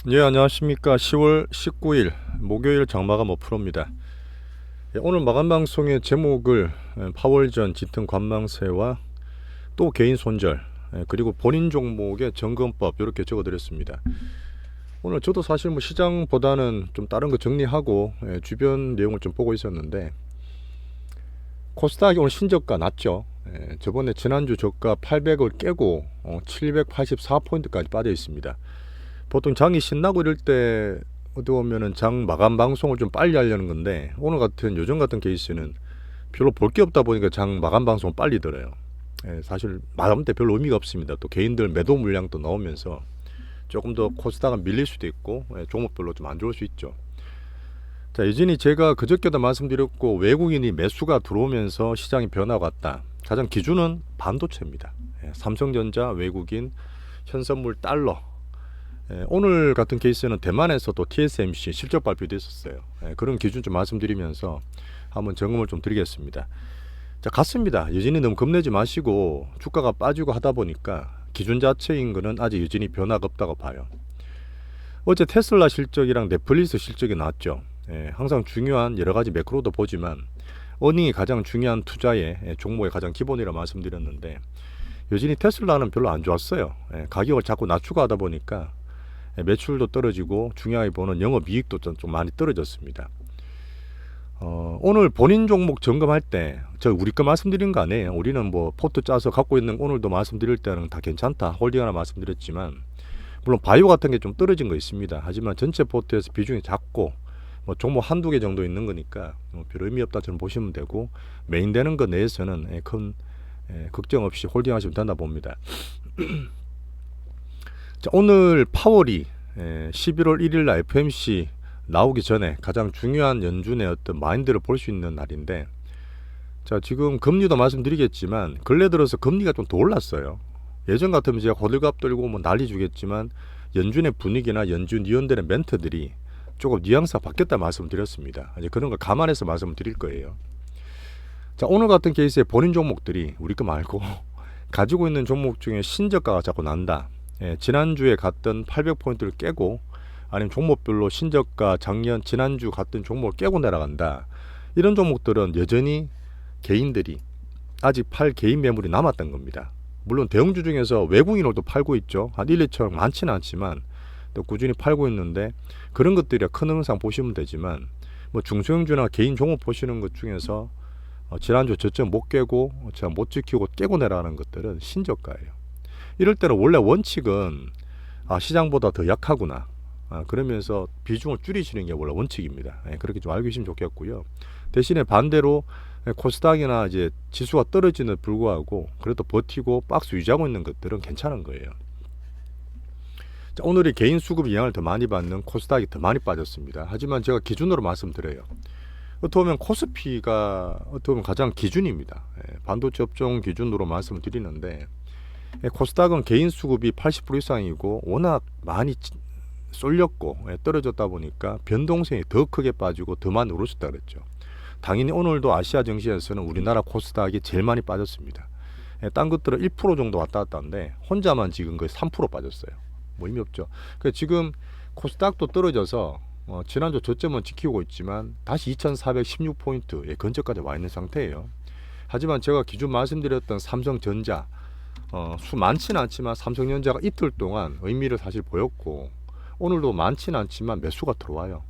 예, 안녕하십니까. 10월 19일 목요일 장마감 5%입니다. 예, 오늘 마감 방송의 제목을 파월전 짙은 관망세와 또 개인 손절, 그리고 본인 종목의 점검법 이렇게 적어드렸습니다. 오늘 저도 사실 뭐 시장보다는 좀 다른 거 정리하고 주변 내용을 좀 보고 있었는데, 코스닥이 오늘 신저가 났죠. 저번에 지난주 저가 800을 깨고 784포인트까지 빠져 있습니다. 보통 장이 신나고 이럴 때 어디 보면은 장 마감 방송을 좀 빨리 하려는 건데, 오늘 같은 요즘 같은 케이스는 별로 볼 게 없다 보니까 장 마감 방송 빨리 들어요. 사실 마감 때 별로 의미가 없습니다. 또 개인들 매도 물량도 나오면서 조금 더 코스닥은 밀릴 수도 있고 종목별로 좀 안 좋을 수 있죠. 자, 여전히 제가 그저께도 말씀드렸고, 외국인이 매수가 들어오면서 시장이 변화가 왔다. 가장 기준은 반도체입니다. 삼성전자, 외국인, 현선물, 달러. 오늘 같은 케이스는 대만에서 또 TSMC 실적 발표도 있었어요. 그런 기준 좀 말씀드리면서 한번 점검을 좀 드리겠습니다. 자, 같습니다. 여전히 너무 겁내지 마시고, 주가가 빠지고 하다 보니까 기준 자체인 거는 아직 여전히 변화가 없다고 봐요. 어제 테슬라 실적이랑 넷플릭스 실적이 나왔죠. 항상 중요한 여러 가지 매크로도 보지만 어닝이 가장 중요한 투자의 종목의 가장 기본이라 말씀드렸는데, 여전히 테슬라는 별로 안 좋았어요. 가격을 자꾸 낮추고 하다 보니까 매출도 떨어지고 중요하게 보는 영업이익도 좀 많이 떨어졌습니다. 오늘 본인 종목 점검할 때 저 우리 거 말씀드린 거 아니에요. 우리는 뭐 포트 짜서 갖고 있는, 오늘도 말씀드릴 때는 다 괜찮다, 홀딩 하나 말씀드렸지만, 물론 바이오 같은 게 좀 떨어진 거 있습니다. 하지만 전체 포트에서 비중이 작고 뭐 종목 한두 개 정도 있는 거니까 별 의미 없다 저는 보시면 되고, 메인 되는 거 내에서는 큰 걱정 없이 홀딩 하시면 된다 봅니다. 자, 오늘 파월이 11월 1일 날 FMC 나오기 전에 가장 중요한 연준의 어떤 마인드를 볼 수 있는 날인데, 자, 지금 금리도 말씀드리겠지만 근래 들어서 금리가 좀 더 올랐어요. 예전 같으면 제가 호들갑 떨고 뭐 난리 주겠지만, 연준의 분위기나 연준 위원들의 멘트들이 조금 뉘앙스가 바뀌었다 말씀드렸습니다. 이제 그런 걸 감안해서 말씀드릴 거예요. 자, 오늘 같은 케이스의 본인 종목들이 우리 거 말고 가지고 있는 종목 중에 신저가가 자꾸 난다. 지난주에 갔던 800포인트를 깨고, 아니면 종목별로 신저가 지난주 갔던 종목을 깨고 내려간다. 이런 종목들은 여전히 개인들이 아직 팔 개인 매물이 남았던 겁니다. 물론 대형주 중에서 외국인들도 팔고 있죠. 한 1, 2천 많지는 않지만 또 꾸준히 팔고 있는데, 그런 것들이 큰 영상 보시면 되지만, 뭐 중소형주나 개인 종목 보시는 것 중에서 지난주 저점 못 깨고 제가 못 지키고 깨고 내려가는 것들은 신저가예요. 이럴 때는 원래 원칙은 시장보다 더 약하구나, 그러면서 비중을 줄이시는 게 원래 원칙입니다. 그렇게 좀 알고 계시면 좋겠고요. 대신에 반대로 코스닥이나 이제 지수가 떨어지는 불구하고 그래도 버티고 박스 유지하고 있는 것들은 괜찮은 거예요. 자, 오늘이 개인 수급 영향을 더 많이 받는 코스닥이 더 많이 빠졌습니다. 하지만 제가 기준으로 말씀드려요. 어떻게 보면 코스피가 어떻게 보면 가장 기준입니다. 반도체 업종 기준으로 말씀을 드리는데, 코스닥은 개인 수급이 80% 이상이고 워낙 많이 쏠렸고 떨어졌다 보니까 변동성이 더 크게 빠지고 더 많이 오르셨다 그랬죠. 당연히 오늘도 아시아 증시에서는 우리나라 코스닥이 제일 많이 빠졌습니다. 딴 것들은 1% 정도 왔다 갔다 하는데 혼자만 지금 거의 3% 빠졌어요. 뭐 의미 없죠. 지금 코스닥도 떨어져서 지난주 저점은 지키고 있지만 다시 2416포인트 근처까지 와 있는 상태예요. 하지만 제가 기존 말씀드렸던 삼성전자, 수 많지는 않지만 삼성전자가 이틀 동안 의미를 사실 보였고, 오늘도 많지는 않지만 매수가 들어와요.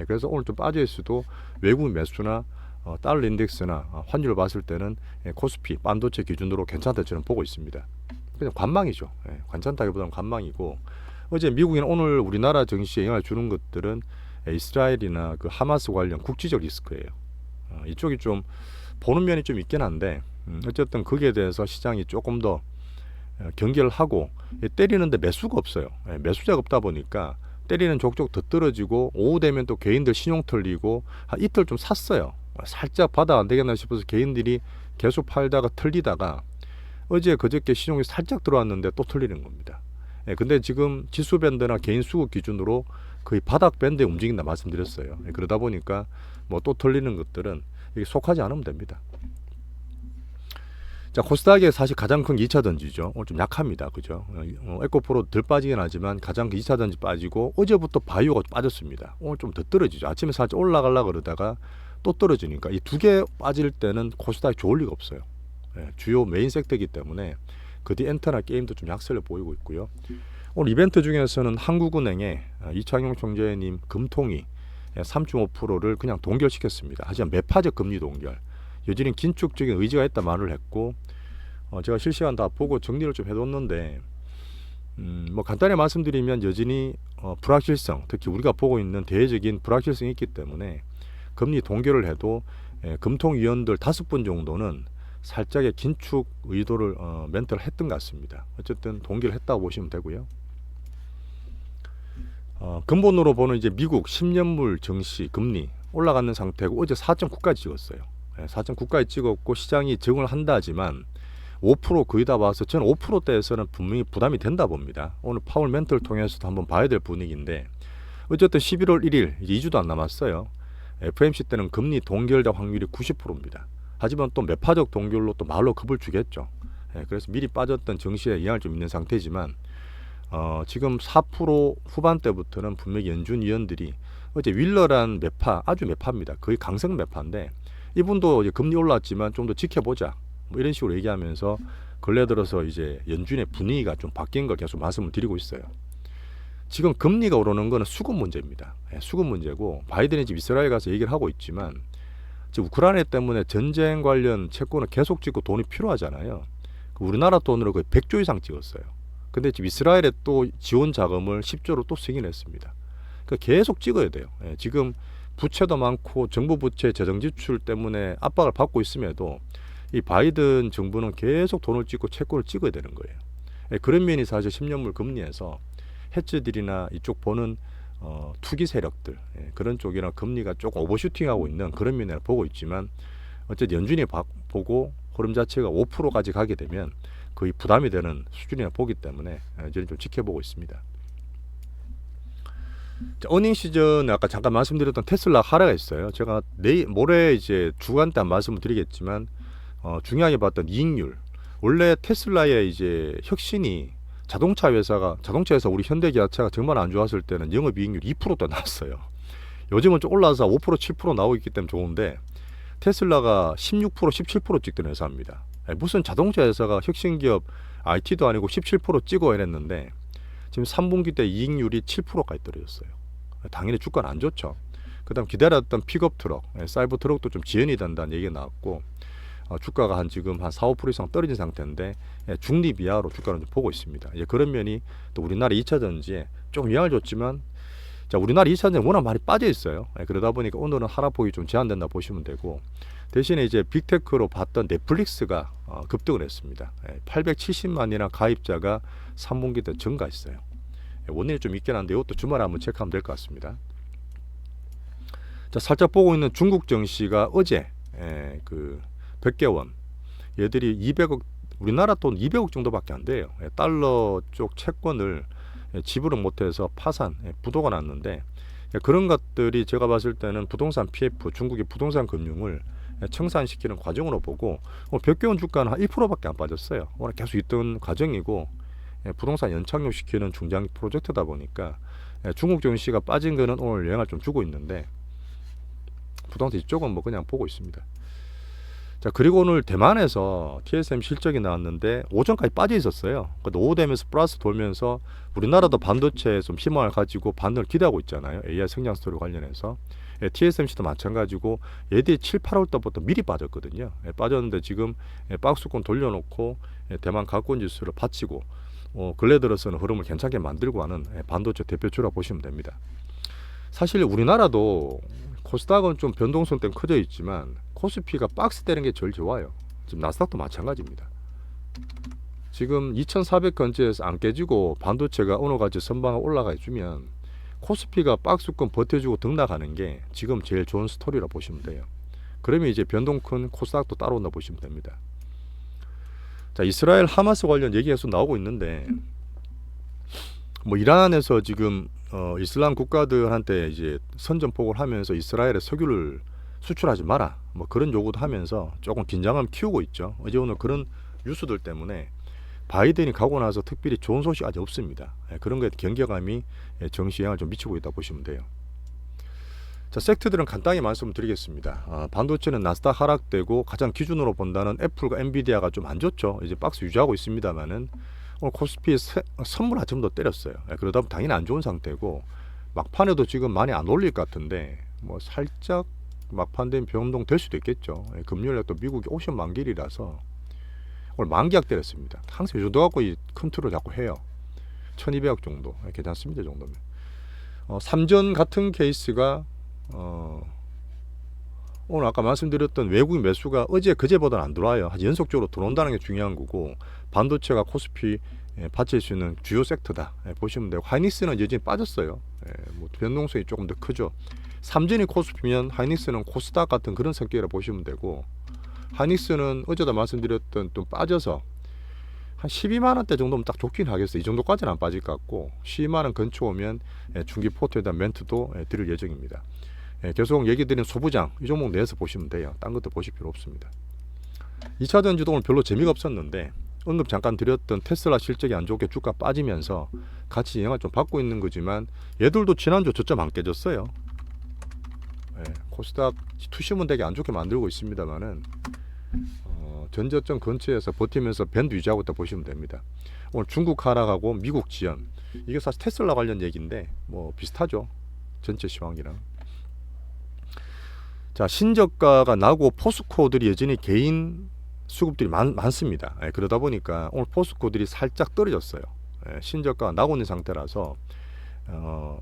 그래서 오늘 좀 빠져있어도 외국 매수나 달러 인덱스나 환율을 봤을 때는 코스피, 반도체 기준으로 괜찮다 저는 보고 있습니다. 그냥 관망이죠. 괜찮다기보다는 관망이고, 어제 미국이나 오늘 우리나라 증시에 영향을 주는 것들은 이스라엘이나 그 하마스 관련 국지적 리스크예요. 이쪽이 좀 보는 면이 좀 있긴 한데, 어쨌든 거기에 대해서 시장이 조금 더 경계를 하고, 때리는데 매수가 없어요. 매수자가 없다 보니까 때리는 족족 더 떨어지고, 오후 되면 또 개인들 신용 털리고, 한 이틀 좀 샀어요. 살짝 바닥 안 되겠나 싶어서 개인들이 계속 팔다가 털리다가 어제 그저께 신용이 살짝 들어왔는데 또 털리는 겁니다. 근데 지금 지수 밴드나 개인 수급 기준으로 거의 바닥 밴드에 움직인다 말씀드렸어요. 그러다 보니까 뭐 또 털리는 것들은 속하지 않으면 됩니다. 자, 코스닥의 사실 가장 큰 게 2차 전지죠. 오늘 좀 약합니다. 그죠? 에코프로 덜 빠지긴 하지만 가장 큰 2차 전지 빠지고 어제부터 바이오가 빠졌습니다. 오늘 좀 더 떨어지죠. 아침에 살짝 올라가려고 그러다가 또 떨어지니까 이 두 개 빠질 때는 코스닥이 좋을 리가 없어요. 예, 주요 메인 섹터이기 때문에 그 뒤 엔터나 게임도 좀 약세를 보이고 있고요. 오늘 이벤트 중에서는 한국은행의 이창용 총재님 금통위 3.5%를 그냥 동결시켰습니다. 하지만 매파적 금리 동결. 여전히 긴축적인 의지가 있다 말을 했고 제가 실시간 다 보고 정리를 좀 해뒀는데 뭐 간단히 말씀드리면 여전히 불확실성, 특히 우리가 보고 있는 대외적인 불확실성이 있기 때문에 금리 동결을 해도 금통위원들 5분 정도는 살짝의 긴축 의도를 멘트를 했던 것 같습니다. 어쨌든 동결을 했다고 보시면 되고요. 근본으로 보는 이제 미국 10년물 증시 금리 올라가는 상태고 어제 4.9까지 찍었어요. 4.9까지 찍었고 시장이 적응을 한다 하지만 5% 거의 다 봐서 저는 5%대에서는 분명히 부담이 된다 봅니다. 오늘 파월 멘트를 통해서도 한번 봐야 될 분위기인데 어쨌든 11월 1일 이제 2주도 안 남았어요. FOMC 때는 금리 동결될 확률이 90%입니다. 하지만 또 매파적 동결로 또 말로 겁을 주겠죠. 그래서 미리 빠졌던 증시에 영향을 좀 있는 상태지만 지금 4% 후반대부터는 분명히 연준 위원들이 어제 윌러란 매파, 아주 매파입니다. 거의 강성 매파인데 이분도 이제 금리 올랐지만 좀 더 지켜보자 뭐 이런 식으로 얘기하면서 근래 들어서 이제 연준의 분위기가 좀 바뀐 걸 계속 말씀을 드리고 있어요. 지금 금리가 오르는 거는 수급 문제입니다. 수급 문제고 바이든이 지금 이스라엘 가서 얘기를 하고 있지만 지금 우크라이나 때문에 전쟁 관련 채권을 계속 찍고 돈이 필요하잖아요. 우리나라 돈으로 거의 100조 이상 찍었어요. 근데 지금 이스라엘에 또 지원 자금을 10조로 또 승인했습니다. 그러니까 계속 찍어야 돼요. 지금 부채도 많고 정부 부채 재정 지출 때문에 압박을 받고 있음에도 이 바이든 정부는 계속 돈을 찍고 채권을 찍어야 되는 거예요. 그런 면이 사실 10년물 금리에서 해치들이나 이쪽 보는 투기 세력들 그런 쪽이랑 금리가 조금 오버슈팅하고 있는 그런 면을 보고 있지만 어쨌든 연준이 보고 흐름 자체가 5%까지 가게 되면 거의 부담이 되는 수준이라 보기 때문에 저는 좀 지켜보고 있습니다. 자, 어닝 시즌 아까 잠깐 말씀드렸던 테슬라 하락가 있어요. 제가 모레 이제 주간 때 말씀을 드리겠지만 중요하게 봤던 이익률. 원래 테슬라의 이제 혁신이 자동차 회사 우리 현대기아차가 정말 안 좋았을 때는 영업이익률 2%도 나왔어요. 요즘은 좀 올라서 5% 7% 나오고 있기 때문에 좋은데 테슬라가 16% 17% 찍던 회사입니다. 무슨 자동차 회사가 혁신기업 IT도 아니고 17% 찍어 이랬는데 지금 3분기 때 이익률이 7%까지 떨어졌어요. 당연히 주가는 안 좋죠. 그 다음 기다렸던 픽업 트럭, 사이버 트럭도 좀 지연이 된다는 얘기가 나왔고 주가가 지금 한 4, 5% 이상 떨어진 상태인데 중립 이하로 주가는 좀 보고 있습니다. 그런 면이 또 우리나라 2차 전지에 조금 영향을 줬지만 자, 우리나라 2차 전지 워낙 많이 빠져 있어요. 그러다 보니까 오늘은 하락폭이 좀 제한된다 보시면 되고 대신에 이제 빅테크로 봤던 넷플릭스가 급등을 했습니다. 870만이나 가입자가 3분기 때 증가했어요. 원인이 좀 있긴 한데 이것도 주말에 한번 체크하면 될 것 같습니다. 자, 살짝 보고 있는 중국 증시가 어제 그 100개 원 얘들이 200억 우리나라 돈 200억 정도밖에 안 돼요. 달러 쪽 채권을 지불을 못해서 파산 부도가 났는데 그런 것들이 제가 봤을 때는 부동산 PF 중국의 부동산 금융을 청산시키는 과정으로 보고 100개 원 주가는 한 1%밖에 안 빠졌어요. 오늘 계속 있던 과정이고 부동산 연착륙시키는 중장기 프로젝트다 보니까 중국 증시가 빠진 거는 오늘 영향을 좀 주고 있는데 부동산 이쪽은 뭐 그냥 보고 있습니다. 자, 그리고 오늘 대만에서 TSM 실적이 나왔는데 오전까지 빠져 있었어요. 근데 오후 되면서 플러스 돌면서 우리나라도 반도체에 좀 희망을 가지고 반등을 기대하고 있잖아요. AI 성장 스토리 관련해서. TSMC도 마찬가지고 얘들이 7, 8월 때부터 미리 빠졌거든요. 빠졌는데 지금 박스권 돌려놓고 대만 가권 지수를 받치고 근래 들어서는 흐름을 괜찮게 만들고 하는 반도체 대표주라 보시면 됩니다. 사실 우리나라도 코스닥은 좀 변동성 때문에 커져 있지만 코스피가 박스 되는 게 제일 좋아요. 지금 나스닥도 마찬가지입니다. 지금 2400 근처에서 안 깨지고 반도체가 오늘같이 선방을 올라가 주면 코스피가 박스권 버텨주고 등락하는 게 지금 제일 좋은 스토리라 보시면 돼요. 그러면 이제 변동 큰 코스닥도 따라온다 보시면 됩니다. 자, 이스라엘 하마스 관련 얘기가 계속 나오고 있는데 뭐 이란에서 지금 이슬람 국가들한테 이제 선전포고를 하면서 이스라엘에 석유를 수출하지 마라 뭐 그런 요구도 하면서 조금 긴장감을 키우고 있죠. 어제 오늘 그런 뉴스들 때문에 바이든이 가고 나서 특별히 좋은 소식이 아직 없습니다. 그런 거에 경계감이 정시에 영향을 좀 미치고 있다 보시면 돼요. 자, 섹터들은 간단히 말씀드리겠습니다. 반도체는 나스닥 하락되고 가장 기준으로 본다는 애플과 엔비디아가 좀 안 좋죠. 이제 박스 유지하고 있습니다만은 오늘 코스피 선물 아침도 때렸어요. 그러다 보면 당연히 안 좋은 상태고 막판에도 지금 많이 안 올릴 것 같은데 뭐 살짝 막판 되면 변동 될 수도 있겠죠. 금요일에 또 미국이 오션 만기일이라서 오늘 만기약 때렸습니다. 항상 이 정도 갖고 이 컨트롤 자꾸 해요. 1200억 정도 괜찮습니다. 이 정도면. 삼전 같은 케이스가 오늘 아까 말씀드렸던 외국인 매수가 어제 그제보다는 안 들어와요. 연속적으로 들어온다는 게 중요한 거고 반도체가 코스피 받칠 수 있는 주요 섹터다 보시면 되고 하이닉스는 여전히 빠졌어요. 뭐 변동성이 조금 더 크죠. 삼전이 코스피면 하이닉스는 코스닥 같은 그런 성격이라 보시면 되고 하이닉스는 어제도 말씀드렸던 좀 빠져서 한 12만 원대 정도면 딱 좋긴 하겠어요. 이 정도까지는 안 빠질 것 같고 12만 원 근처 오면 중기 포트에 대한 멘트도 드릴 예정입니다. 계속 얘기 드린 소부장 이 종목 내에서 보시면 돼요. 딴 것도 보실 필요 없습니다. 2차 전지도 오늘 별로 재미가 없었는데 언급 잠깐 드렸던 테슬라 실적이 안 좋게 주가 빠지면서 같이 영향을 좀 받고 있는 거지만 얘들도 지난주 저점 안 깨졌어요. 코스닥 투시문 되게 안 좋게 만들고 있습니다만은 전저점 근처에서 버티면서 밴드 유지하고 있다 보시면 됩니다. 오늘 중국 하락하고 미국 지연 이게 사실 테슬라 관련 얘기인데 뭐 비슷하죠. 전체 시황이랑. 자, 신저가가 나고 포스코들이 여전히 개인 수급들이 많습니다. 그러다 보니까 오늘 포스코들이 살짝 떨어졌어요. 신저가가 나고 있는 상태라서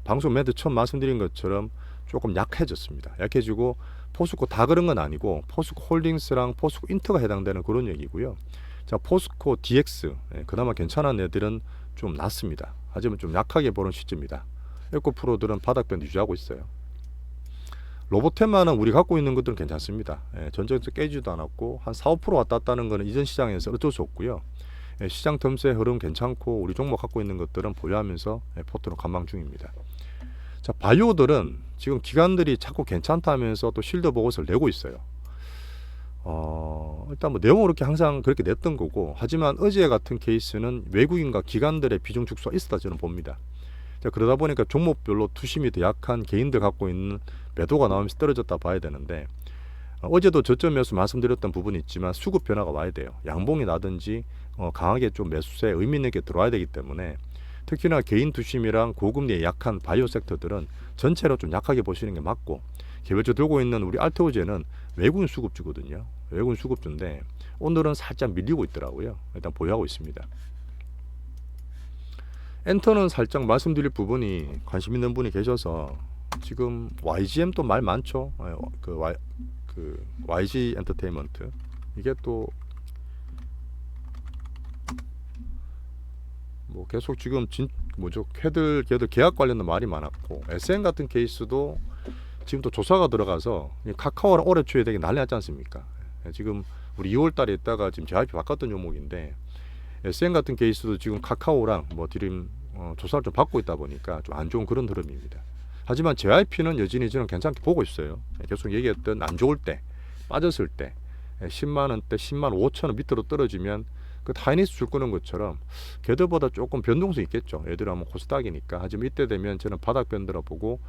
방송 멘트 처음 말씀드린 것처럼 조금 약해졌습니다. 약해지고 포스코 다 그런 건 아니고 포스코 홀딩스랑 포스코 인터가 해당되는 그런 얘기고요. 자, 포스코 DX 그나마 괜찮은 애들은 좀 낮습니다. 하지만 좀 약하게 보는 시점입니다. 에코프로들은 바닥밴드 유지하고 있어요. 로보테마는 우리 갖고 있는 것들은 괜찮습니다. 전적에서 깨지도 않았고 한 4~5% 왔다 갔다는 것은 이전 시장에서 어쩔 수 없고요. 시장 틈새 흐름 괜찮고 우리 종목 갖고 있는 것들은 보유하면서 포트로 관망 중입니다. 자, 바이오들은 지금 기관들이 자꾸 괜찮다면서 또 실드 보고서를 내고 있어요. 일단 뭐 내용은 그렇게 항상 그렇게 냈던 거고 하지만 어제 같은 케이스는 외국인과 기관들의 비중 축소가 있었다 저는 봅니다. 자, 그러다 보니까 종목별로 투심이 더 약한 개인들 갖고 있는 매도가 나오면서 떨어졌다 봐야 되는데 어제도 저점에서 말씀드렸던 부분이 있지만 수급 변화가 와야 돼요. 양봉이 나든지 강하게 좀 매수세에 의미 있게 들어와야 되기 때문에 특히나 개인 투심이랑 고금리에 약한 바이오 섹터들은 전체로 좀 약하게 보시는 게 맞고 개별적으로 들고 있는 우리 알테오제는 외국인 수급주거든요. 외국인 수급주인데 오늘은 살짝 밀리고 있더라고요. 일단 보유하고 있습니다. 엔터는 살짝 말씀드릴 부분이 관심 있는 분이 계셔서 지금 YGM 또 말 많죠. 그 YG 엔터테인먼트 이게 또 뭐 계속 지금 걔들 계약 관련된 말이 많았고 SN 같은 케이스도 지금 또 조사가 들어가서 카카오랑 올해 초에 되게 난리 났지 않습니까? 지금 우리 2월달에 있다가 지금 JYP 바꿨던 종목인데 SN 같은 케이스도 지금 카카오랑 뭐 드림 조사를 좀 받고 있다 보니까 좀 안 좋은 그런 흐름입니다. 하지만 JYP는 여전히 저는 괜찮게 보고 있어요. 계속 얘기했던 안 좋을 때 빠졌을 때 10만 원대 10만 5천 원 밑으로 떨어지면 그 하이닉스 줄 거는 것처럼 걔들보다 조금 변동성이 있겠죠. 얘들은 뭐 코스닥이니까. 하지만 이때 되면 저는 바닥 밴드라 보고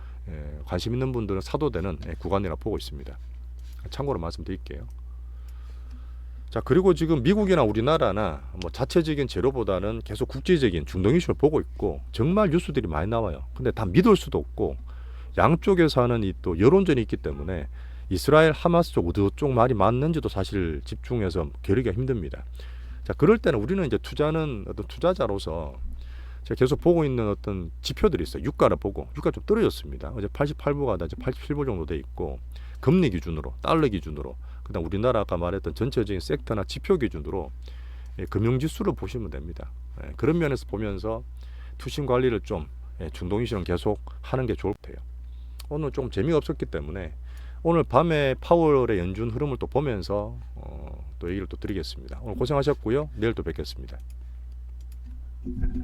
관심 있는 분들은 사도 되는 구간이라 보고 있습니다. 참고로 말씀드릴게요. 자, 그리고 지금 미국이나 우리나라나 뭐 자체적인 재료보다는 계속 국제적인 중동 이슈를 보고 있고 정말 뉴스들이 많이 나와요. 근데 다 믿을 수도 없고 양쪽에서 하는 이 또 여론전이 있기 때문에 이스라엘 하마스 쪽 어느 쪽 말이 맞는지도 사실 집중해서 겨루기가 힘듭니다. 자, 그럴 때는 우리는 이제 투자는 어떤 투자자로서 제가 계속 보고 있는 어떤 지표들이 있어요. 유가를 보고 유가 좀 떨어졌습니다. 어제 88부가 이제 87부 정도 돼 있고 금리 기준으로 달러 기준으로 그다음 우리나라가 말했던 전체적인 섹터나 지표 기준으로 금융지수를 보시면 됩니다. 그런 면에서 보면서 투심 관리를 좀 중동 이슈는 계속 하는 게 좋을 것 같아요. 오늘 좀 재미가 없었기 때문에 오늘 밤에 파월의 연준 흐름을 또 보면서 또 얘기를 또 드리겠습니다. 오늘 고생하셨고요. 내일 또 뵙겠습니다.